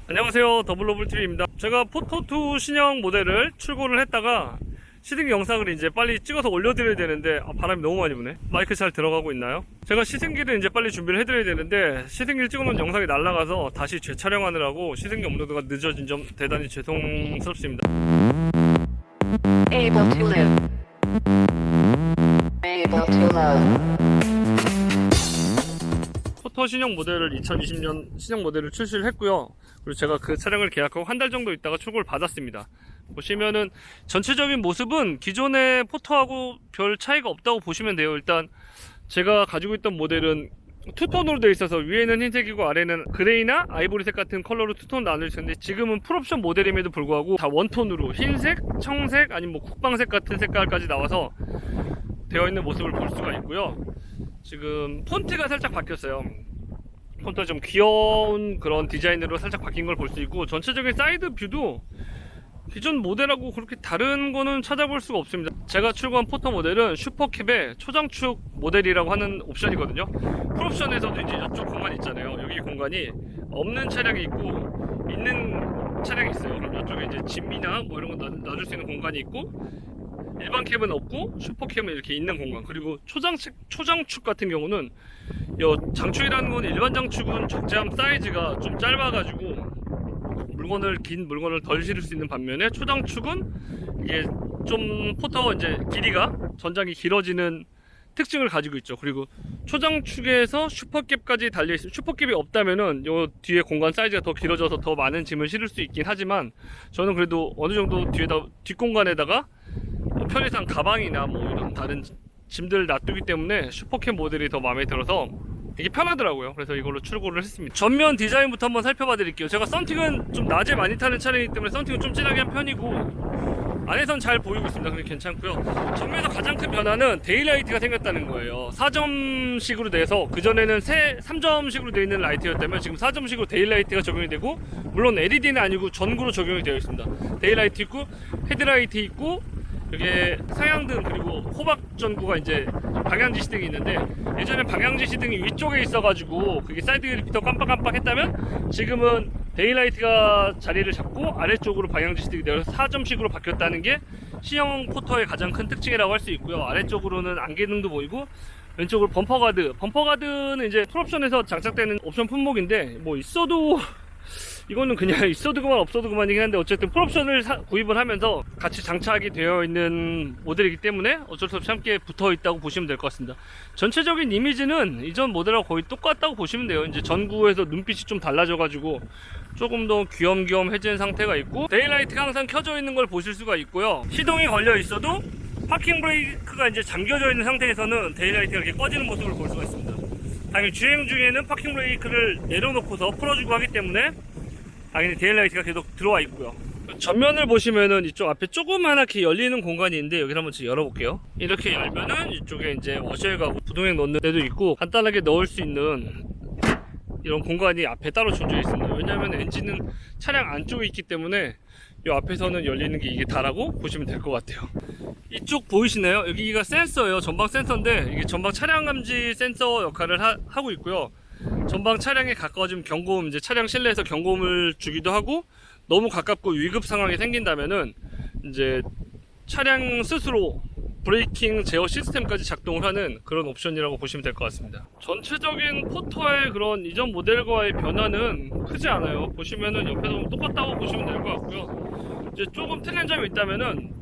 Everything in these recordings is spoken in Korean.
안녕하세요, 더블로블TV입니다. 제가 포토2 신형 모델을 출고를 했다가 시승기 영상을 이제 빨리 찍어서 올려드려야 되는데 바람이 너무 많이 부네. 마이크 잘 들어가고 있나요? 제가 시승기를 이제 빨리 준비를 해드려야 되는데 시승기를 찍어놓은 영상이 날아가서 다시 재촬영하느라고 시승기 업로드가 늦어진 점 대단히 죄송스럽습니다. Able to live. Able to love. 포터 신형 모델을 2020년 신형 모델을 출시를 했고요. 그리고 제가 그 차량을 계약하고 한 달 정도 있다가 출고를 받았습니다. 보시면은 전체적인 모습은 기존의 포터하고 별 차이가 없다고 보시면 돼요. 일단 제가 가지고 있던 모델은 투톤으로 되어 있어서 위에는 흰색이고 아래는 그레이나 아이보리색 같은 컬러로 투톤 나눌 수 있는데 지금은 풀옵션 모델임에도 불구하고 다 원톤으로 흰색, 청색, 아니면 뭐 국방색 같은 색깔까지 나와서 되어 있는 모습을 볼 수가 있고요. 지금 폰트가 살짝 바뀌었어요. 폰트가 좀 귀여운 그런 디자인으로 살짝 바뀐 걸 볼 수 있고, 전체적인 사이드 뷰도 기존 모델하고 그렇게 다른 거는 찾아볼 수가 없습니다. 제가 출고한 포터 모델은 슈퍼캡의 초장축 모델이라고 하는 옵션이거든요. 풀옵션에서도 이제 이쪽 공간 있잖아요. 여기 공간이 없는 차량이 있고 있는 차량이 있어요. 그럼 이쪽에 이제 짐이나 뭐 이런 거 놔줄 수 있는 공간이 있고, 일반 캡은 없고 슈퍼캡은 이렇게 있는 공간, 그리고 초장축 같은 경우는 장축이라는 건 일반 장축은 적재함 사이즈가 좀 짧아가지고 긴 물건을 덜 실을 수 있는 반면에 초장축은 이게 좀 포터 이제 길이가 전장이 길어지는 특징을 가지고 있죠. 그리고 초장축에서 슈퍼캡까지 달려있어요. 슈퍼캡이 없다면은 요 뒤에 공간 사이즈가 더 길어져서 더 많은 짐을 실을 수 있긴 하지만, 저는 그래도 어느 정도 뒷공간에다가 편의상 가방이나 뭐 이런 다른 짐들 놔두기 때문에 슈퍼캡 모델이 더 마음에 들어서 이게 편하더라고요. 그래서 이걸로 출고를 했습니다. 전면 디자인부터 한번 살펴봐 드릴게요. 제가 썬팅은 좀 낮에 많이 타는 차량이기 때문에 썬팅은 좀 진하게 한 편이고 안에선 잘 보이고 있습니다. 그게 괜찮고요. 전면에서 가장 큰 변화는 데일라이트가 생겼다는 거예요. 4점식으로 돼서 그전에는 3점식으로 되어 있는 라이트였다면 지금 4점식으로 데일라이트가 적용이 되고, 물론 LED는 아니고 전구로 적용이 되어 있습니다. 데일라이트 있고 헤드라이트 있고 이게 상향등 그리고 호박 전구가 이제 방향지 시등이 있는데, 예전에 방향지 시등이 위쪽에 있어가지고 그게 사이드 리피터 깜빡깜빡 했다면 지금은 데일라이트가 자리를 잡고 아래쪽으로 방향지 시등이 되어서 4점식으로 바뀌었다는 게 신형 포터의 가장 큰 특징이라고 할 수 있고요. 아래쪽으로는 안개등도 보이고 왼쪽으로 범퍼가드는 이제 풀옵션에서 장착되는 옵션 품목인데 뭐 있어도 이거는 그냥 있어도 그만 없어도 그만이긴 한데, 어쨌든 풀옵션을 구입을 하면서 같이 장착이 되어 있는 모델이기 때문에 어쩔 수 없이 함께 붙어 있다고 보시면 될 것 같습니다. 전체적인 이미지는 이전 모델하고 거의 똑같다고 보시면 돼요. 이제 전구에서 눈빛이 좀 달라져가지고 조금 더 귀염귀염해진 상태가 있고, 데일라이트가 항상 켜져 있는 걸 보실 수가 있고요. 시동이 걸려 있어도 파킹 브레이크가 이제 잠겨져 있는 상태에서는 데일라이트가 이렇게 꺼지는 모습을 볼 수가 있습니다. 당연히 주행 중에는 파킹 브레이크를 내려놓고서 풀어주고 하기 때문에 당연히 데일라이트가 계속 들어와 있고요. 전면을 보시면은 이쪽 앞에 조그맣게 열리는 공간이 있는데, 여기를 한번 열어볼게요. 이렇게 열면은 이쪽에 이제 워셔액하고 부동액 넣는 데도 있고 간단하게 넣을 수 있는 이런 공간이 앞에 따로 존재해 있습니다. 왜냐하면 엔진은 차량 안쪽에 있기 때문에 이 앞에서는 열리는 게 이게 다라고 보시면 될 것 같아요. 이쪽 보이시나요? 여기가 센서예요. 전방 센서인데 이게 전방 차량 감지 센서 역할을 하고 있고요. 전방 차량에 가까워지면 경고음, 이제 차량 실내에서 경고음을 주기도 하고, 너무 가깝고 위급 상황이 생긴다면은 이제 차량 스스로 브레이킹 제어 시스템까지 작동을 하는 그런 옵션이라고 보시면 될 것 같습니다. 전체적인 포터의 그런 이전 모델과의 변화는 크지 않아요. 보시면은 옆에서 똑같다고 보시면 될 것 같고요. 이제 조금 틀린 점이 있다면은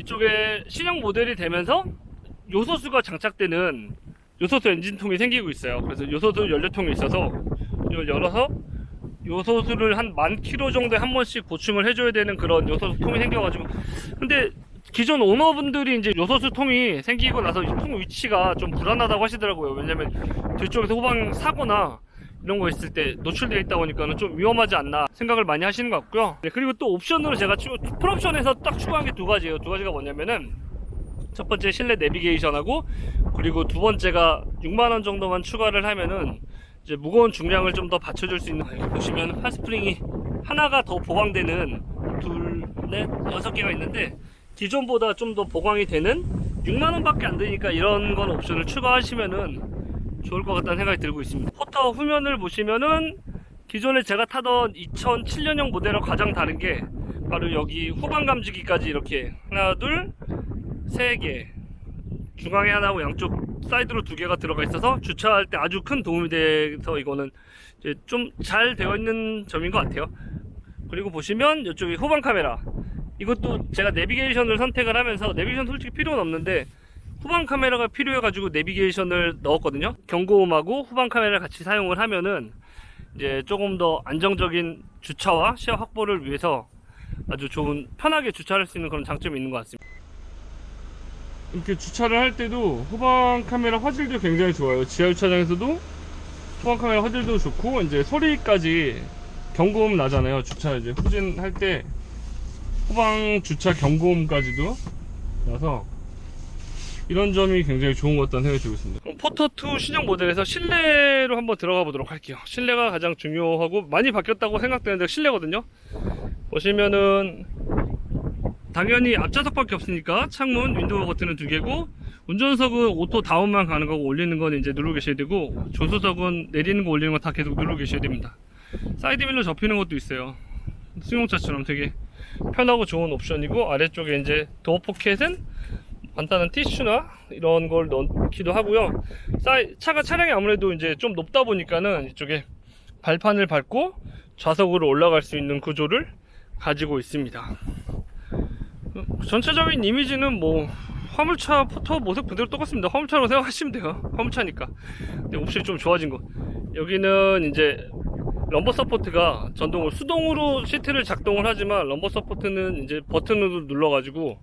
이쪽에 신형 모델이 되면서 요소수가 장착되는 요소수 엔진통이 생기고 있어요. 그래서 요소수 연료통이 있어서 이걸 열어서 요소수를 한 10,000km 정도에 한 번씩 보충을 해줘야 되는 그런 요소수 통이 생겨가지고, 근데 기존 오너분들이 이제 요소수 통이 생기고 나서 이 통 위치가 좀 불안하다고 하시더라고요. 왜냐면 뒤쪽에서 호방 사거나 이런 거 있을 때 노출되어 있다 보니까 좀 위험하지 않나 생각을 많이 하시는 것 같고요. 네, 그리고 또 옵션으로 제가 풀옵션에서 딱 추가한 게 두 가지예요. 두 가지가 뭐냐면은, 첫 번째 실내 내비게이션하고, 그리고 두 번째가 6만원 정도만 추가를 하면은 이제 무거운 중량을 좀 더 받쳐줄 수 있는, 보시면 하스프링이 하나가 더 보강되는 둘, 넷, 6개가 있는데 기존보다 좀 더 보강이 되는 6만원 밖에 안 되니까 이런 건 옵션을 추가하시면은 좋을 것 같다는 생각이 들고 있습니다. 포터 후면을 보시면은 기존에 제가 타던 2007년형 모델과 가장 다른 게 바로 여기 후방 감지기까지 이렇게 하나 둘 세 개 중앙에 하나하고 양쪽 사이드로 두 개가 들어가 있어서 주차할 때 아주 큰 도움이 돼서 이거는 이제 좀 잘 되어 있는 점인 것 같아요. 그리고 보시면 이쪽이 후방 카메라, 이것도 제가 내비게이션을 선택을 하면서 내비게이션 솔직히 필요는 없는데 후방 카메라가 필요해 가지고 내비게이션을 넣었거든요. 경고음하고 후방 카메라를 같이 사용을 하면은 이제 조금 더 안정적인 주차와 시야 확보를 위해서 아주 좋은, 편하게 주차할 수 있는 그런 장점이 있는 것 같습니다. 이렇게 주차를 할 때도 후방 카메라 화질도 굉장히 좋아요. 지하 주차장에서도 후방 카메라 화질도 좋고, 이제 소리까지 경고음 나잖아요. 주차 이제 후진할 때 후방 주차 경고음까지도 나서 이런 점이 굉장히 좋은 것 같다는 생각이 들고 있습니다. 그럼 포터2 신형 모델에서 실내로 한번 들어가 보도록 할게요. 실내가 가장 중요하고 많이 바뀌었다고 생각되는데 실내거든요. 보시면은 당연히 앞좌석밖에 없으니까 창문, 윈도우 버튼은 두 개고, 운전석은 오토 다운만 가는 거고 올리는 건 이제 누르고 계셔야 되고, 조수석은 내리는 거 올리는 거 다 계속 누르고 계셔야 됩니다. 사이드밀러 접히는 것도 있어요. 승용차처럼 되게 편하고 좋은 옵션이고, 아래쪽에 이제 도어 포켓은 간단한 티슈나 이런 걸 넣기도 하고요. 차량이 아무래도 이제 좀 높다 보니까는 이쪽에 발판을 밟고 좌석으로 올라갈 수 있는 구조를 가지고 있습니다. 전체적인 이미지는 뭐 화물차 포터 모습 그대로 똑같습니다. 화물차로 생각하시면 돼요. 화물차니까. 근데 옵션이 좀 좋아진 거, 여기는 이제 럼버 서포트가 전동으로, 수동으로 시트를 작동을 하지만 럼버 서포트는 이제 버튼으로 눌러가지고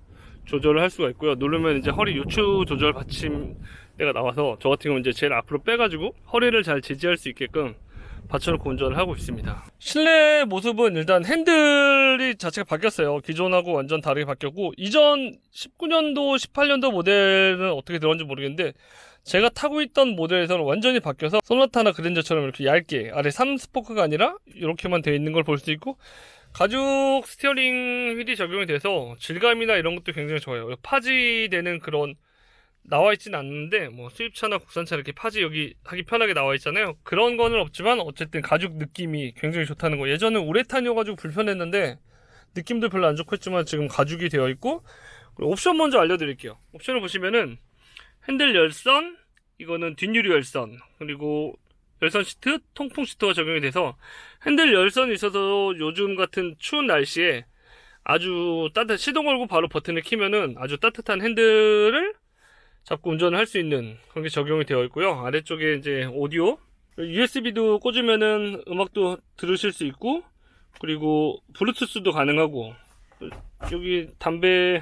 조절을 할 수가 있고요. 누르면 이제 허리 요추 조절 받침대가 나와서 저 같은 경우는 이제 제일 앞으로 빼가지고 허리를 잘 지지할 수 있게끔 받쳐놓고 운전을 하고 있습니다. 실내 모습은 일단 핸들이 자체가 바뀌었어요. 기존하고 완전 다르게 바뀌었고, 이전 19년도 18년도 모델은 어떻게 들었는지 모르겠는데 제가 타고 있던 모델에서는 완전히 바뀌어서 소나타나 그랜저처럼 이렇게 얇게 아래 3스포크가 아니라 이렇게만 되어 있는 걸 볼 수 있고, 가죽 스티어링 휠이 적용이 돼서 질감이나 이런 것도 굉장히 좋아요. 파지되는 그런, 나와 있진 않는데 뭐 수입차나 국산차 이렇게 파지 여기 하기 편하게 나와 있잖아요. 그런 거는 없지만 어쨌든 가죽 느낌이 굉장히 좋다는 거. 예전에 우레탄이어가지고 불편했는데 느낌도 별로 안 좋고 했지만 지금 가죽이 되어 있고, 그리고 옵션 먼저 알려드릴게요. 옵션을 보시면은 핸들 열선, 이거는 뒷유리 열선, 그리고 열선 시트, 통풍 시트가 적용이 돼서 핸들 열선이 있어서 요즘 같은 추운 날씨에 아주 시동 걸고 바로 버튼을 키면은 아주 따뜻한 핸들을 잡고 운전을 할 수 있는 그런 게 적용이 되어 있고요. 아래쪽에 이제 오디오, USB도 꽂으면은 음악도 들으실 수 있고, 그리고 블루투스도 가능하고, 여기 담배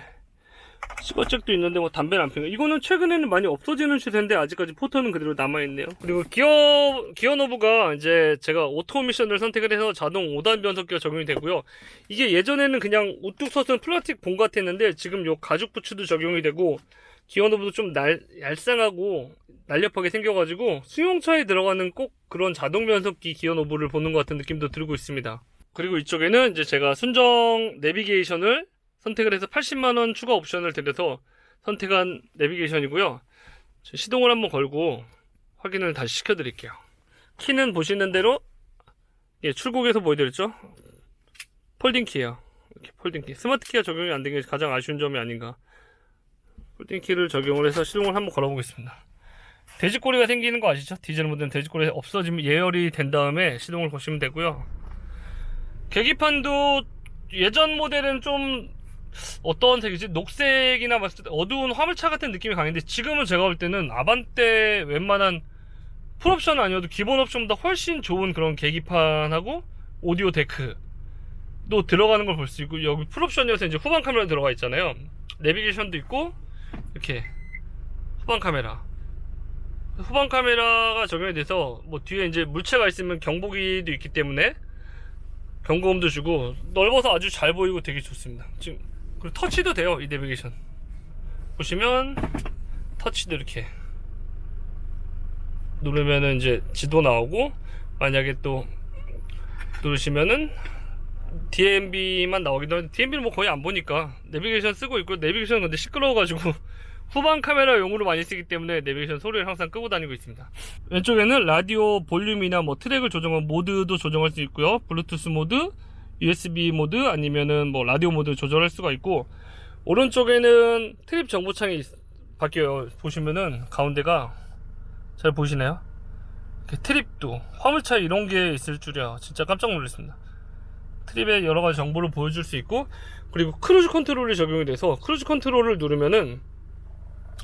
시거잭도 있는데 뭐 담배는 안 피우고, 이거는 최근에는 많이 없어지는 추세인데 아직까지 포터는 그대로 남아있네요. 그리고 기어 노브가 이제 제가 오토 미션을 선택을 해서 자동 5단 변속기가 적용이 되고요. 이게 예전에는 그냥 우뚝 솟은 플라스틱 봉 같았는데 지금 요 가죽 부츠도 적용이 되고, 기어 노브도 좀 얄쌍하고 날렵하게 생겨가지고 승용차에 들어가는 꼭 그런 자동 변속기 기어 노브를 보는 것 같은 느낌도 들고 있습니다. 그리고 이쪽에는 이제 제가 순정 내비게이션을 선택을 해서 80만원 추가 옵션을 드려서 선택한 내비게이션이고요. 시동을 한번 걸고 확인을 다시 시켜드릴게요. 키는 보시는 대로, 예, 출국에서 보여드렸죠? 폴딩 키예요. 이렇게 폴딩 키. 스마트 키가 적용이 안 된 게 가장 아쉬운 점이 아닌가. 폴딩 키를 적용을 해서 시동을 한번 걸어보겠습니다. 돼지꼬리가 생기는 거 아시죠? 디젤 모델은 돼지꼬리 없어지면 예열이 된 다음에 시동을 거시면 되고요. 계기판도 예전 모델은 좀 어떤 색이지? 녹색이나 봤을 때 어두운 화물차 같은 느낌이 강했는데 지금은 제가 볼 때는 아반떼 웬만한 풀옵션은 아니어도 기본 옵션보다 훨씬 좋은 그런 계기판하고 오디오 데크도 들어가는 걸 볼 수 있고, 여기 풀옵션이어서 이제 후방 카메라 들어가 있잖아요. 내비게이션도 있고, 이렇게 후방 카메라가 적용이 돼서 뭐 뒤에 이제 물체가 있으면 경보기도 있기 때문에 경고음도 주고, 넓어서 아주 잘 보이고 되게 좋습니다. 지금 그리고 터치도 돼요. 이 내비게이션 보시면 터치도 이렇게 누르면은 이제 지도 나오고, 만약에 또 누르시면은 DMB만 나오기도 하는데 DMB는 뭐 거의 안 보니까 내비게이션 쓰고 있고, 내비게이션은 근데 시끄러워가지고 후방 카메라용으로 많이 쓰기 때문에 내비게이션 소리를 항상 끄고 다니고 있습니다. 왼쪽에는 라디오 볼륨이나 뭐 트랙을 조정한 모드도 조정할 수 있고요. 블루투스 모드, USB 모드, 아니면은 뭐 라디오 모드 조절할 수가 있고, 오른쪽에는 트립 정보창이 바뀌어요. 보시면은 가운데가 잘 보이시나요? 트립도 화물차 이런 게 있을 줄이야. 진짜 깜짝 놀랐습니다. 트립의 여러 가지 정보를 보여줄 수 있고, 그리고 크루즈 컨트롤이 적용이 돼서 크루즈 컨트롤을 누르면은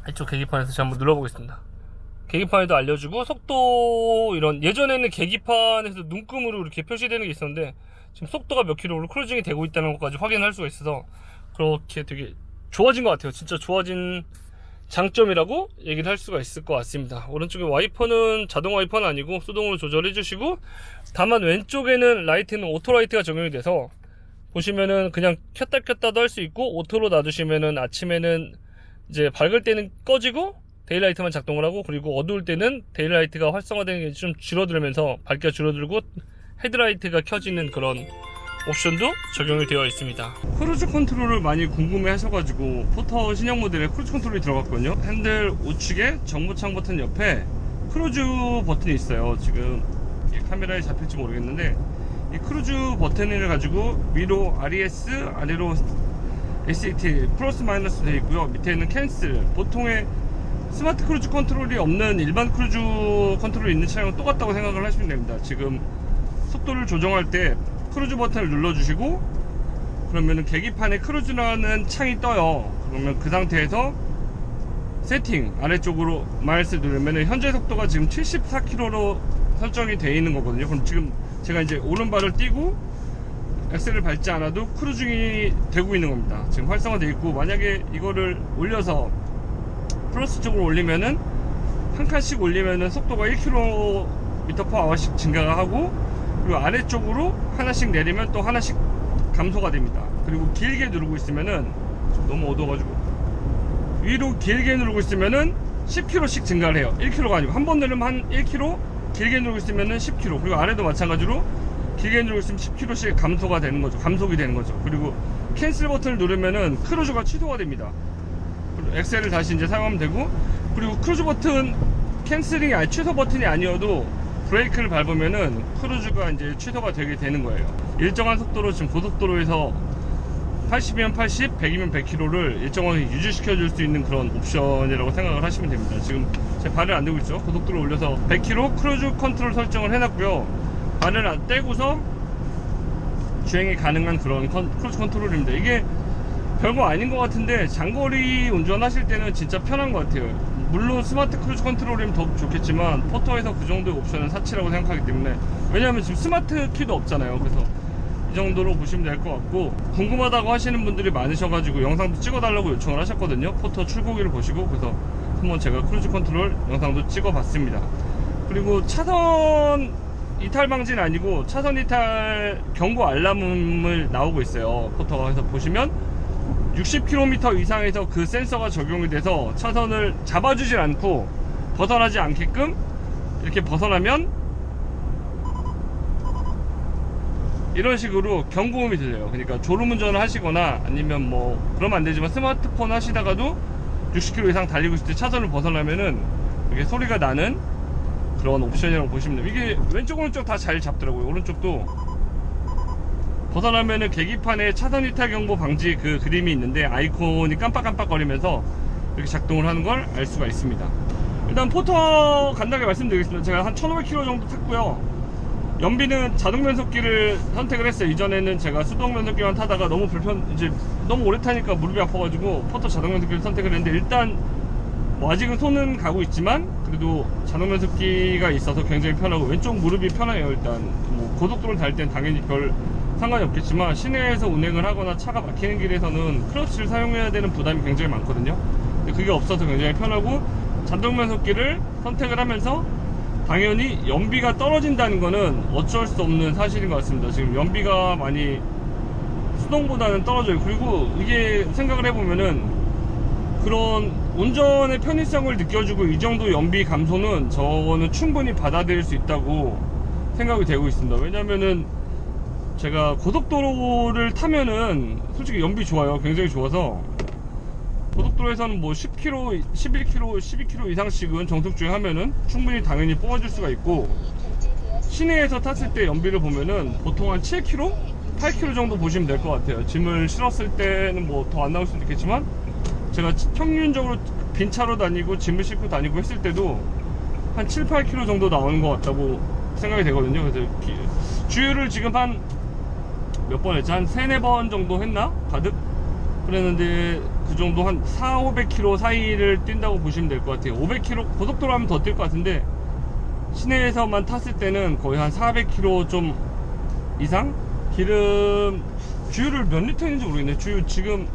이쪽 계기판에서 제가 한번 눌러보겠습니다. 계기판에도 알려주고, 속도 이런, 예전에는 계기판에서 눈금으로 이렇게 표시되는 게 있었는데 지금 속도가 몇 킬로로 크루징이 되고 있다는 것까지 확인할 수가 있어서 그렇게 되게 좋아진 것 같아요. 진짜 좋아진 장점이라고 얘기를 할 수가 있을 것 같습니다. 오른쪽에 와이퍼는 자동 와이퍼는 아니고 수동으로 조절해 주시고, 다만 왼쪽에는 라이트는 오토 라이트가 적용이 돼서 보시면은 그냥 켰다 켰다도 할 수 있고, 오토로 놔두시면은 아침에는 이제 밝을 때는 꺼지고 데일라이트만 작동을 하고, 그리고 어두울 때는 데일라이트가 활성화되는 게 좀 줄어들면서 밝기가 줄어들고 헤드라이트가 켜지는 그런 옵션도 적용이 되어 있습니다. 크루즈 컨트롤을 많이 궁금해 하셔가지고 포터 신형 모델에 크루즈 컨트롤이 들어갔거든요. 핸들 우측에 정보창 버튼 옆에 크루즈 버튼이 있어요. 지금 카메라에 잡힐지 모르겠는데, 이 크루즈 버튼을 가지고 위로 RES, 아래로 SAT 플러스 마이너스 되어 있고요. 밑에는 캔슬. 보통의 스마트 크루즈 컨트롤이 없는 일반 크루즈 컨트롤이 있는 차량은 똑같다고 생각을 하시면 됩니다. 지금 속도를 조정할 때 크루즈 버튼을 눌러주시고, 그러면은 계기판에 크루즈라는 창이 떠요. 그러면 그 상태에서 세팅 아래쪽으로 마일스 누르면은 현재 속도가 지금 74km로 설정이 되어 있는 거거든요. 그럼 지금 제가 이제 오른발을 띄고 엑셀을 밟지 않아도 크루징이 되고 있는 겁니다. 지금 활성화되어 있고, 만약에 이거를 올려서 플러스 쪽으로 올리면은 한 칸씩 올리면은 속도가 1km/h씩 증가가 하고, 그리고 아래쪽으로 하나씩 내리면 또 하나씩 감소가 됩니다. 그리고 길게 누르고 있으면은, 너무 어두워가지고 위로 길게 누르고 있으면은 10km씩 증가를 해요. 1km가 아니고 한 번 누르면 한 1km, 길게 누르고 있으면은 10km, 그리고 아래도 마찬가지로 길게 누르고 있으면 10km씩 감소가 되는 거죠. 감속이 되는 거죠. 그리고 캔슬 버튼을 누르면은 크루즈가 취소가 됩니다. 엑셀을 다시 이제 사용하면 되고, 그리고 크루즈 버튼 캔슬링이 아니 취소 버튼이 아니어도 브레이크를 밟으면은 크루즈가 이제 취소가 되게 되는 거예요. 일정한 속도로 지금 고속도로에서 80이면 80, 100이면 100km를 일정하게 유지시켜 줄 수 있는 그런 옵션이라고 생각을 하시면 됩니다. 지금 제 발을 안 대고 있죠. 고속도로 올려서 100km 크루즈 컨트롤 설정을 해놨고요. 발을 안 떼고서 주행이 가능한 그런 크루즈 컨트롤입니다. 이게 별거 아닌 것 같은데 장거리 운전하실 때는 진짜 편한 것 같아요. 물론 스마트 크루즈 컨트롤이면 더 좋겠지만 포터에서 그 정도의 옵션은 사치라고 생각하기 때문에, 왜냐하면 지금 스마트 키도 없잖아요. 그래서 이 정도로 보시면 될 것 같고, 궁금하다고 하시는 분들이 많으셔가지고 영상도 찍어달라고 요청을 하셨거든요. 포터 출고기를 보시고. 그래서 한번 제가 크루즈 컨트롤 영상도 찍어봤습니다. 그리고 차선 이탈 방지는 아니고 차선 이탈 경고 알람을 나오고 있어요. 포터가. 그래서 보시면 60km 이상에서 그 센서가 적용이 돼서 차선을 잡아주질 않고 벗어나지 않게끔, 이렇게 벗어나면 이런 식으로 경고음이 들려요. 그러니까 졸음운전을 하시거나 아니면 뭐 그러면 안 되지만 스마트폰 하시다가도 60km 이상 달리고 있을 때 차선을 벗어나면은 이렇게 소리가 나는 그런 옵션이라고 보시면 돼요. 이게 왼쪽 오른쪽 다 잘 잡더라고요. 오른쪽도 벗어나면은 계기판에 차선 이탈 경보 방지 그 그림이 있는데 아이콘이 깜빡깜빡 거리면서 이렇게 작동을 하는 걸 알 수가 있습니다. 일단 포터 간단하게 말씀드리겠습니다. 제가 한 1500km 정도 탔고요. 연비는 자동 변속기를 선택을 했어요. 이전에는 제가 수동 변속기만 타다가 이제 너무 오래 타니까 무릎이 아파가지고 포터 자동 변속기를 선택을 했는데, 일단 뭐 아직은 손은 가고 있지만 그래도 자동 변속기가 있어서 굉장히 편하고, 왼쪽 무릎이 편해요. 일단 뭐 고속도로를 달릴 땐 당연히 별 상관이 없겠지만 시내에서 운행을 하거나 차가 막히는 길에서는 클러치를 사용해야 되는 부담이 굉장히 많거든요. 근데 그게 없어서 굉장히 편하고, 자동 변속기를 선택을 하면서 당연히 연비가 떨어진다는 거는 어쩔 수 없는 사실인 것 같습니다. 지금 연비가 많이 수동보다는 떨어져요. 그리고 이게 생각을 해보면은 그런 운전의 편의성을 느껴주고 이 정도 연비 감소는 저는 충분히 받아들일 수 있다고 생각이 되고 있습니다. 왜냐면은 제가 고속도로를 타면은 솔직히 연비 좋아요. 굉장히 좋아서 고속도로에서는 뭐 10km, 11km, 12km 이상씩은 정속 주행하면은 충분히 당연히 뽑아줄 수가 있고, 시내에서 탔을 때 연비를 보면은 보통 한 7km, 8km 정도 보시면 될 것 같아요. 짐을 실었을 때는 뭐 더 안 나올 수도 있겠지만, 제가 평균적으로 빈 차로 다니고 짐을 싣고 다니고 했을 때도 한 7, 8km 정도 나오는 것 같다고 생각이 되거든요. 그래서 주유를 지금 한 몇 번 했지? 한 3, 4번 정도 했나? 가득? 그랬는데 그 정도 한 4, 500km 사이를 뛴다고 보시면 될 것 같아요. 500km 고속도로 하면 더 뛸 것 같은데, 시내에서만 탔을 때는 거의 한 400km 좀 이상? 기름 주유를 몇 리터인지 모르겠네. 주유 지금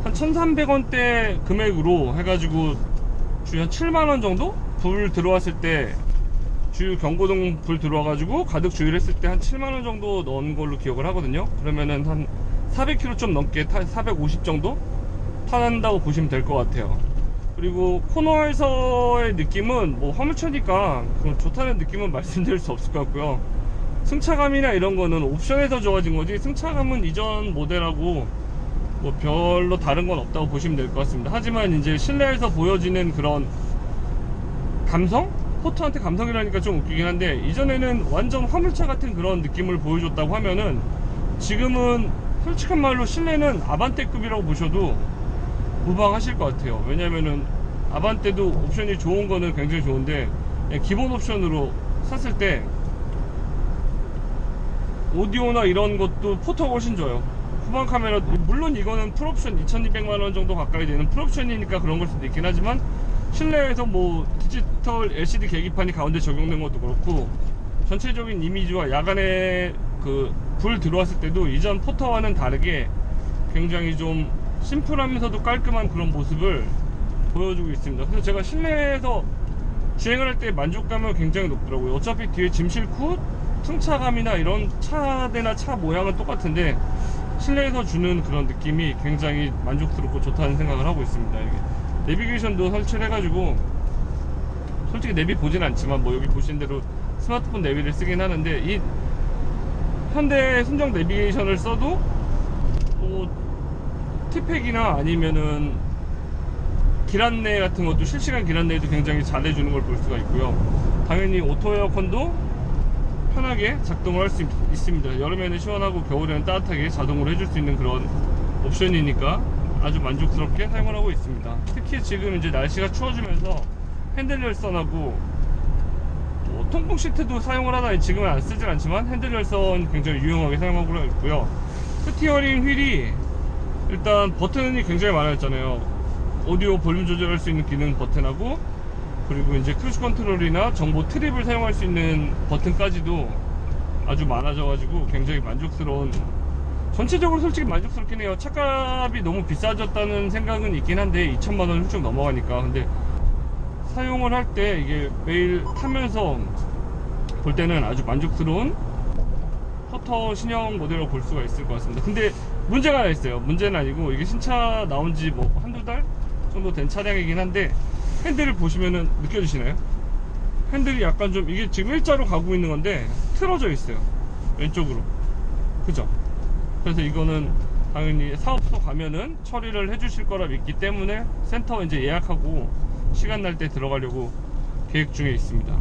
한 1,300원대 금액으로 해가지고 주유 한 7만원 정도? 불 들어왔을 때 주유 경고등 불 들어와가지고 가득 주유를 했을 때 한 7만원 정도 넣은 걸로 기억을 하거든요. 그러면은 한 400km 좀 넘게 450 정도 탄다고 보시면 될 것 같아요. 그리고 코너에서의 느낌은 뭐 화물차니까 좋다는 느낌은 말씀드릴 수 없을 것 같고요. 승차감이나 이런 거는 옵션에서 좋아진 거지, 승차감은 이전 모델하고 뭐 별로 다른 건 없다고 보시면 될 것 같습니다. 하지만 이제 실내에서 보여지는 그런 감성? 포터한테 감성이라니까 좀 웃기긴 한데, 이전에는 완전 화물차 같은 그런 느낌을 보여줬다고 하면은, 지금은 솔직한 말로 실내는 아반떼급이라고 보셔도 무방하실 것 같아요. 왜냐면은 아반떼도 옵션이 좋은 거는 굉장히 좋은데, 그냥 기본 옵션으로 샀을 때 오디오나 이런 것도 포터가 훨씬 좋아요. 후방 카메라, 물론 이거는 풀옵션 2200만원 정도 가까이 되는 풀옵션이니까 그런 걸 수도 있긴 하지만, 실내에서 뭐 디지털 LCD 계기판이 가운데 적용된 것도 그렇고, 전체적인 이미지와 야간에 그 불 들어왔을 때도 이전 포터와는 다르게 굉장히 좀 심플하면서도 깔끔한 그런 모습을 보여주고 있습니다. 그래서 제가 실내에서 주행을 할 때 만족감은 굉장히 높더라고요. 어차피 뒤에 짐 싣고 승차감이나 이런 차대나 차 모양은 똑같은데, 실내에서 주는 그런 느낌이 굉장히 만족스럽고 좋다는 생각을 하고 있습니다. 이게 내비게이션도 설치를 해가지고, 솔직히 내비 보진 않지만 뭐 여기 보신 대로 스마트폰 내비를 쓰긴 하는데, 이 현대 순정 내비게이션을 써도 뭐 티팩이나 아니면은 길 안내 같은 것도, 실시간 길 안내도 굉장히 잘 해주는 걸 볼 수가 있고요. 당연히 오토 에어컨도 편하게 작동을 할 수 있습니다. 여름에는 시원하고 겨울에는 따뜻하게 자동으로 해줄 수 있는 그런 옵션이니까 아주 만족스럽게 사용을 하고 있습니다. 특히 지금 이제 날씨가 추워지면서 핸들 열선하고 뭐 통풍 시트도 사용을 하다 지금은 안 쓰진 않지만, 핸들 열선 굉장히 유용하게 사용하고 있고요. 스티어링 휠이 일단 버튼이 굉장히 많아졌잖아요. 오디오 볼륨 조절할 수 있는 기능 버튼하고, 그리고 이제 크루즈 컨트롤이나 정보 트립을 사용할 수 있는 버튼까지도 아주 많아져가지고 굉장히 만족스러운, 전체적으로 솔직히 만족스럽긴 해요. 차값이 너무 비싸졌다는 생각은 있긴 한데, 2천만원 훌쩍 넘어가니까. 근데 사용을 할 때 이게 매일 타면서 볼 때는 아주 만족스러운 포터 신형 모델로 볼 수가 있을 것 같습니다. 근데 문제가 하나 있어요. 문제는 아니고, 이게 신차 나온 지 뭐 한두 달 정도 된 차량이긴 한데, 핸들을 보시면은 느껴지시나요? 핸들이 약간 좀, 이게 지금 일자로 가고 있는 건데 틀어져 있어요, 왼쪽으로. 그죠? 그래서 이거는 당연히 사업소 가면은 처리를 해주실 거라 믿기 때문에 센터 이제 예약하고 시간 날 때 들어가려고 계획 중에 있습니다.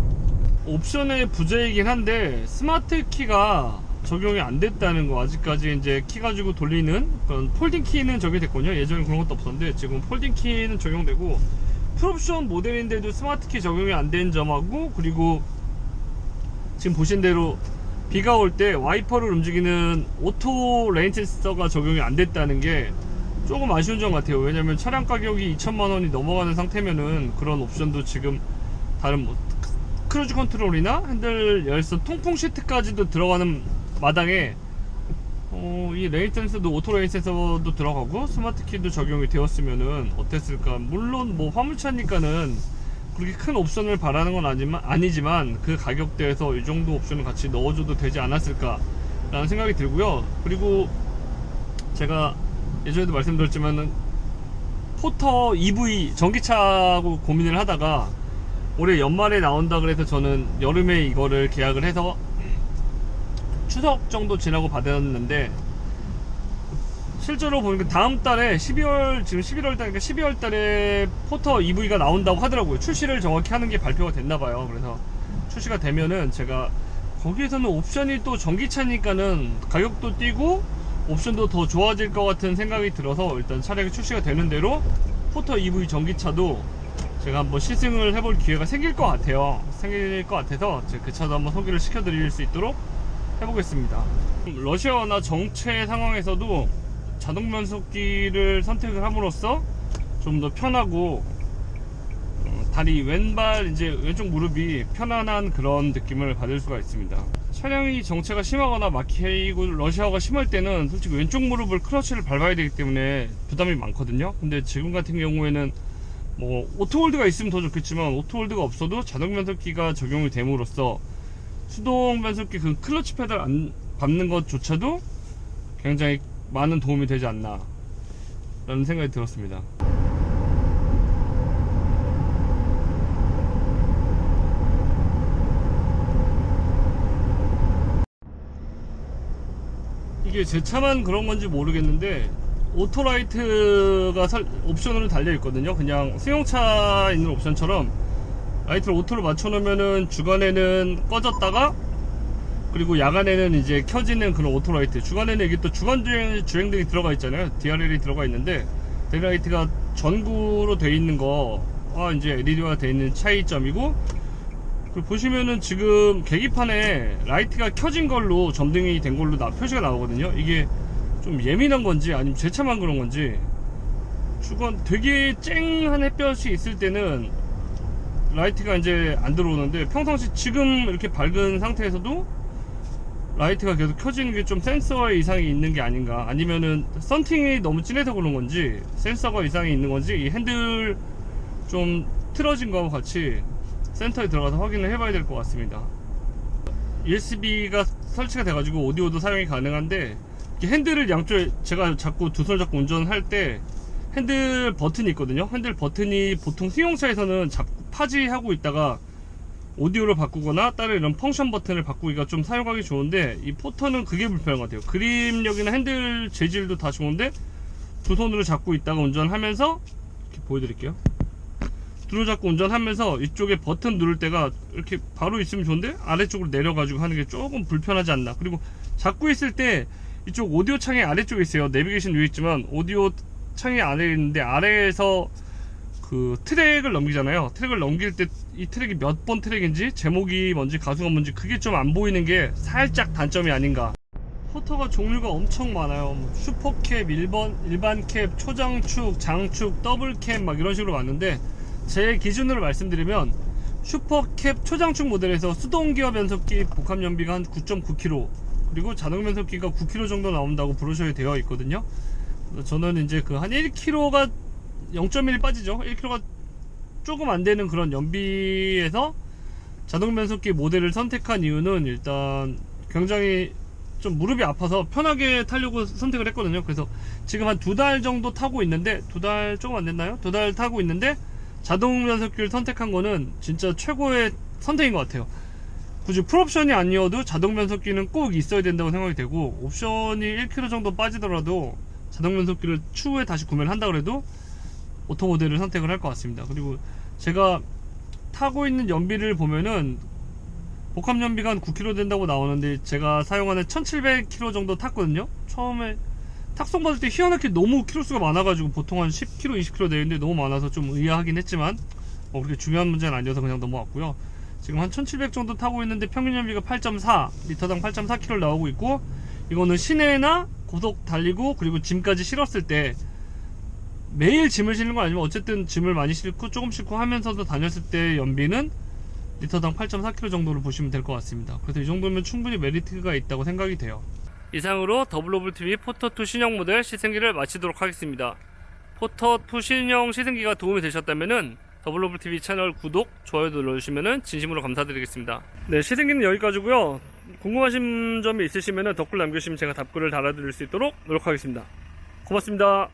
옵션의 부재이긴 한데 스마트 키가 적용이 안 됐다는 거, 아직까지 이제 키 가지고 돌리는 그런 폴딩 키는 적용이 됐거든요. 예전에 그런 것도 없었는데 지금 폴딩 키는 적용되고, 풀옵션 모델인데도 스마트 키 적용이 안 된 점하고, 그리고 지금 보신 대로 비가 올 때 와이퍼를 움직이는 오토 레인 센서가 적용이 안 됐다는 게 조금 아쉬운 점 같아요. 왜냐면 차량 가격이 2천만원이 넘어가는 상태면은 그런 옵션도 지금 다른 뭐 크루즈 컨트롤이나 핸들 열선, 통풍 시트까지도 들어가는 마당에 이 레인 센서도, 오토 레인 센서도 들어가고 스마트 키도 적용이 되었으면은 어땠을까. 물론 뭐 화물차니까는 그렇게 큰 옵션을 바라는 건 아니지만 그 가격대에서 이 정도 옵션을 같이 넣어줘도 되지 않았을까 라는 생각이 들고요. 그리고 제가 예전에도 말씀드렸지만은 포터 EV 전기차하고 고민을 하다가 올해 연말에 나온다 그래서 저는 여름에 이거를 계약을 해서 추석 정도 지나고 받았는데, 실제로 보니까 다음 달에 12월, 지금 11월 달이니까 12월 달에 포터 EV가 나온다고 하더라고요. 출시를 정확히 하는 게 발표가 됐나봐요. 그래서 출시가 되면은 제가 거기에서는 옵션이 또 전기차니까는 가격도 뛰고 옵션도 더 좋아질 것 같은 생각이 들어서 일단 차량이 출시가 되는 대로 포터 EV 전기차도 제가 한번 시승을 해볼 기회가 생길 것 같아요. 생길 것 같아서 제가 그 차도 한번 소개를 시켜드릴 수 있도록 해보겠습니다. 러시아나 정체 상황에서도 자동 변속기를 선택을 함으로써 좀 더 편하고 다리 왼발 이제 왼쪽 무릎이 편안한 그런 느낌을 받을 수가 있습니다. 차량이 정체가 심하거나 막히고 러시아가 심할 때는 솔직히 왼쪽 무릎을 클러치를 밟아야 되기 때문에 부담이 많거든요. 근데 지금 같은 경우에는 뭐 오토홀드가 있으면 더 좋겠지만 오토홀드가 없어도 자동 변속기가 적용이 됨으로써 수동 변속기 그 클러치 페달 안 밟는 것조차도 굉장히 많은 도움이 되지 않나 라는 생각이 들었습니다. 이게 제 차만 그런 건지 모르겠는데 오토라이트가 옵션으로 달려 있거든요. 그냥 승용차에 있는 옵션처럼 라이트를 오토로 맞춰 놓으면은 주간에는 꺼졌다가 그리고 야간에는 이제 켜지는 그런 오토라이트. 주간에는 이게 또 주간 주행등이 들어가 있잖아요. DRL이 들어가 있는데 데일라이트가 전구로 돼 있는 거와 이제 LED화 돼 있는 차이점이고, 그리고 보시면은 지금 계기판에 라이트가 켜진 걸로 점등이 된 걸로 표시가 나오거든요. 이게 좀 예민한 건지 아니면 제 차만 그런 건지 주간 되게 쨍한 햇볕이 있을 때는 라이트가 이제 안 들어오는데 평상시 지금 이렇게 밝은 상태에서도 라이트가 계속 켜지는 게 좀 센서에 이상이 있는 게 아닌가, 아니면은 썬팅이 너무 진해서 그런 건지 센서가 이상이 있는 건지 이 핸들 좀 틀어진 거와 같이 센터에 들어가서 확인을 해봐야 될 것 같습니다. USB가 설치가 돼가지고 오디오도 사용이 가능한데 핸들을 양쪽에 제가 자꾸 두 손 잡고 운전할 때 핸들 버튼이 있거든요. 핸들 버튼이 보통 승용차에서는 자꾸 파지하고 있다가 오디오를 바꾸거나 다른 이런 펑션 버튼을 바꾸기가 좀 사용하기 좋은데 이 포터는 그게 불편한 것 같아요. 그립력이나 핸들 재질도 다 좋은데 두 손으로 잡고 있다가 운전하면서 이렇게 보여드릴게요. 두 손 잡고 운전하면서 이쪽에 버튼 누를 때가 이렇게 바로 있으면 좋은데 아래쪽으로 내려가지고 하는 게 조금 불편하지 않나. 그리고 잡고 있을 때 이쪽 오디오 창이 아래쪽에 있어요. 내비게이션 위에 있지만 오디오 창이 아래에 있는데 아래에서 그 트랙을 넘기잖아요. 트랙을 넘길 때 이 트랙이 몇 번 트랙인지 제목이 뭔지 가수가 뭔지 그게 좀 안 보이는 게 살짝 단점이 아닌가. 포터가 종류가 엄청 많아요. 슈퍼캡, 일반 캡, 초장축, 장축, 더블캡 막 이런 식으로 왔는데 제 기준으로 말씀드리면 슈퍼캡 초장축 모델에서 수동기어 변속기 복합 연비가 한 9.9kg 그리고 자동 변속기가 9kg 정도 나온다고 브로셔에 되어 있거든요. 저는 이제 그 한 1kg가 0.1 빠지죠. 1kg가 조금 안 되는 그런 연비에서 자동 변속기 모델을 선택한 이유는 일단 굉장히 좀 무릎이 아파서 편하게 타려고 선택을 했거든요. 그래서 지금 한 2달 정도 타고 있는데 2달 조금 안 됐나요? 2달 타고 있는데 자동 변속기를 선택한 거는 진짜 최고의 선택인 것 같아요. 굳이 풀옵션이 아니어도 자동 변속기는 꼭 있어야 된다고 생각이 되고, 옵션이 1kg 정도 빠지더라도 자동 변속기를 추후에 다시 구매를 한다 그래도 오토 모델을 선택을 할 것 같습니다. 그리고 제가 타고 있는 연비를 보면은 복합 연비가 한 9km 된다고 나오는데 제가 사용하는 1700km 정도 탔거든요. 처음에 탁송 받을 때 희한하게 너무 키로수가 많아가지고 보통 한 10km, 20km 되는데 너무 많아서 좀 의아하긴 했지만 그렇게 중요한 문제는 아니어서 그냥 넘어갔고요. 지금 한 1700 정도 타고 있는데 평균 연비가 8.4 리터당 8.4km 나오고 있고, 이거는 시내나 고속 달리고 그리고 짐까지 실었을 때 매일 짐을 실는 건 아니지만 어쨌든 짐을 많이 싣고 조금 싣고 하면서도 다녔을 때 연비는 리터당 8.4km 정도로 보시면 될 것 같습니다. 그래서 이 정도면 충분히 메리트가 있다고 생각이 돼요. 이상으로 더블오블TV 포터2 신형 모델 시승기를 마치도록 하겠습니다. 포터2 신형 시승기가 도움이 되셨다면 더블오블TV 채널 구독, 좋아요 눌러주시면 진심으로 감사드리겠습니다. 네, 시승기는 여기까지고요. 궁금하신 점이 있으시면 댓글 남겨주시면 제가 답글을 달아드릴 수 있도록 노력하겠습니다. 고맙습니다.